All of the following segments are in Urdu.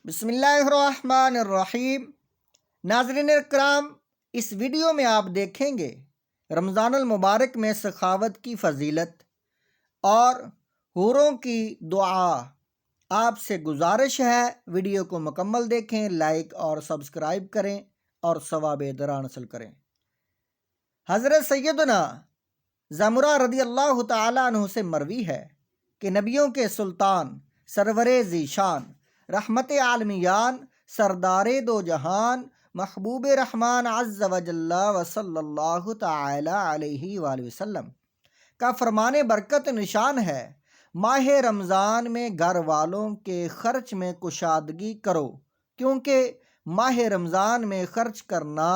بسم اللہ الرحمن الرحیم۔ ناظرین اکرام، اس ویڈیو میں آپ دیکھیں گے رمضان المبارک میں سخاوت کی فضیلت اور حوروں کی دعا۔ آپ سے گزارش ہے ویڈیو کو مکمل دیکھیں، لائک اور سبسکرائب کریں اور ثواب دران حاصل کریں۔ حضرت سیدنا زمرہ رضی اللہ تعالیٰ عنہ سے مروی ہے کہ نبیوں کے سلطان سرور ذیشان رحمت عالمیان سردار دو جہان محبوب رحمان عز و جل و صلی اللہ تعالی علیہ وآلہ وسلم کا فرمان برکت نشان ہے، ماہ رمضان میں گھر والوں کے خرچ میں کشادگی کرو، کیونکہ ماہ رمضان میں خرچ کرنا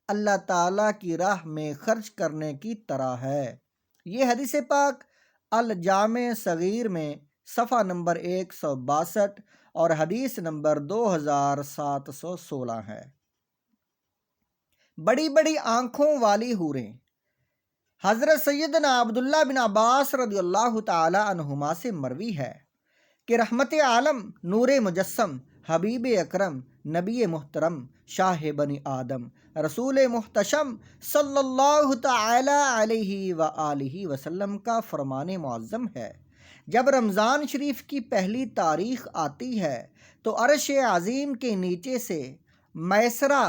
اللہ تعالیٰ کی راہ میں خرچ کرنے کی طرح ہے۔ یہ حدیث پاک الجامع صغیر میں صفحہ نمبر 162 اور حدیث نمبر 2716 ہے۔ بڑی بڑی آنکھوں والی حوریں۔ حضرت سیدنا عبداللہ بن عباس رضی اللہ تعالی عنہما سے مروی ہے کہ رحمت عالم نور مجسم حبیب اکرم نبی محترم شاہ بنی آدم رسول محتشم صلی اللہ تعالی علیہ وآلہ وسلم کا فرمان معظم ہے، جب رمضان شریف کی پہلی تاریخ آتی ہے تو عرش عظیم کے نیچے سے میسرہ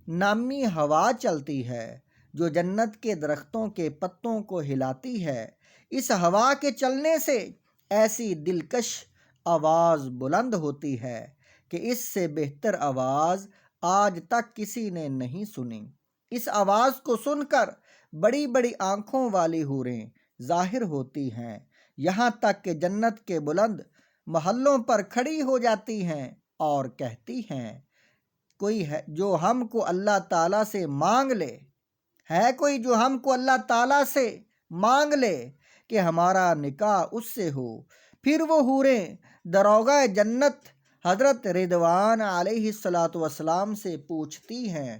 نامی ہوا چلتی ہے جو جنت کے درختوں کے پتوں کو ہلاتی ہے۔ اس ہوا کے چلنے سے ایسی دلکش آواز بلند ہوتی ہے کہ اس سے بہتر آواز آج تک کسی نے نہیں سنی۔ اس آواز کو سن کر بڑی بڑی آنکھوں والی حوریں ظاہر ہوتی ہیں، یہاں تک کہ جنت کے بلند محلوں پر کھڑی ہو جاتی ہیں اور کہتی ہیں، کوئی ہے جو ہم کو اللہ تعالیٰ سے مانگ لے، ہے کوئی جو ہم کو اللہ تعالیٰ سے مانگ لے کہ ہمارا نکاح اس سے ہو۔ پھر وہ حوریں داروغہ جنت حضرت رضوان علیہ السلام سے پوچھتی ہیں،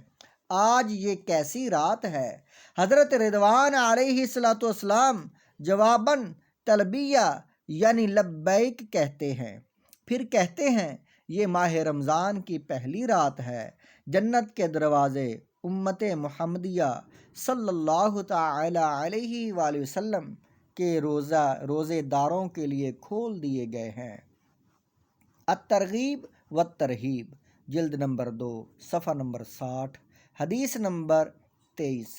آج یہ کیسی رات ہے؟ حضرت رضوان علیہ السلام جواباً تلبیہ یعنی لبیک کہتے ہیں، پھر کہتے ہیں یہ ماہ رمضان کی پہلی رات ہے، جنت کے دروازے امت محمدیہ صلی اللہ تعالی علیہ وآلہ وسلم کے روزے داروں کے لیے کھول دیے گئے ہیں۔ الترغیب والترہیب جلد نمبر 2 صفحہ نمبر 60 حدیث نمبر 23۔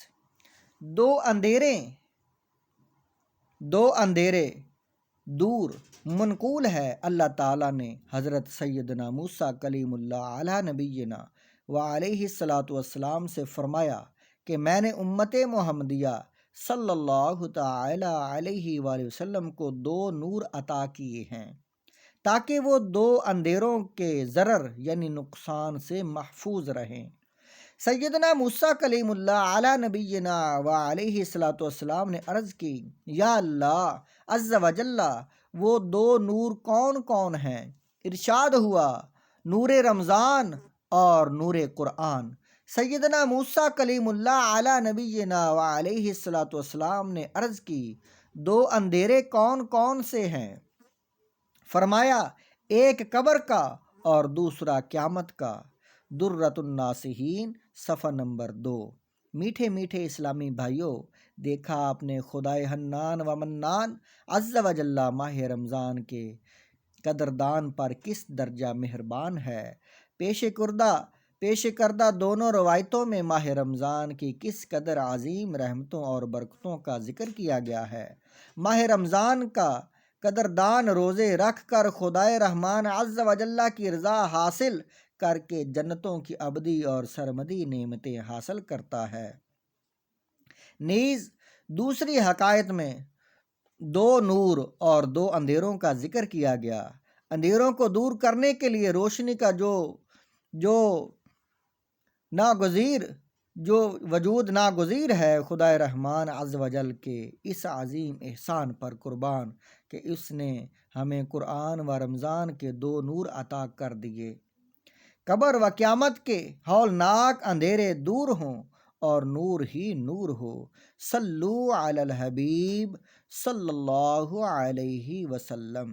دو اندھیرے دور منقول ہے، اللہ تعالیٰ نے حضرت سیدنا موسیٰ کلیم اللہ علیہ نبینا وعلیہ السلام سے فرمایا کہ میں نے امت محمدیہ صلی اللہ تعالی علیہ وآلہ وسلم کو 2 نور عطا کیے ہیں تاکہ وہ 2 اندھیروں کے ضرر یعنی نقصان سے محفوظ رہیں۔ سیدنا موسیٰ کلیم اللہ علیہ نبینا وعلیہ السلام نے عرض کی، یا اللہ عز و جل وہ 2 نور کون کون ہیں؟ ارشاد ہوا، نور رمضان اور نور قرآن۔ سیدنا موسیٰ کلیم اللہ علیہ نبینا وعلیہ السلام نے عرض کی، 2 اندھیرے کون کون سے ہیں؟ فرمایا، ایک قبر کا اور دوسرا قیامت کا۔ درۃ الناصحین صفحہ نمبر 2۔ میٹھے میٹھے اسلامی بھائیوں، دیکھا آپ نے خدائے حنان و منان عز و جل ماہ رمضان کے قدردان پر کس درجہ مہربان ہے۔ پیش کردہ دونوں روایتوں میں ماہ رمضان کی کس قدر عظیم رحمتوں اور برکتوں کا ذکر کیا گیا ہے۔ ماہ رمضان کا قدردان روزے رکھ کر خدائے رحمان عز و جل کی رضا حاصل کر کے جنتوں کی ابدی اور سرمدی نعمتیں حاصل کرتا ہے۔ نیز دوسری حکایت میں 2 نور اور 2 اندھیروں کا ذکر کیا گیا۔ اندھیروں کو دور کرنے کے لیے روشنی کا جو وجود ناگزیر ہے، خدائے رحمان عز و جل کے اس عظیم احسان پر قربان کہ اس نے ہمیں قرآن و رمضان کے 2 نور عطا کر دیے۔ قبر و قیامت کے ہولناک اندھیرے دور ہوں اور نور ہی نور ہو۔ صلو علی الحبیب صلی اللہ علیہ وسلم۔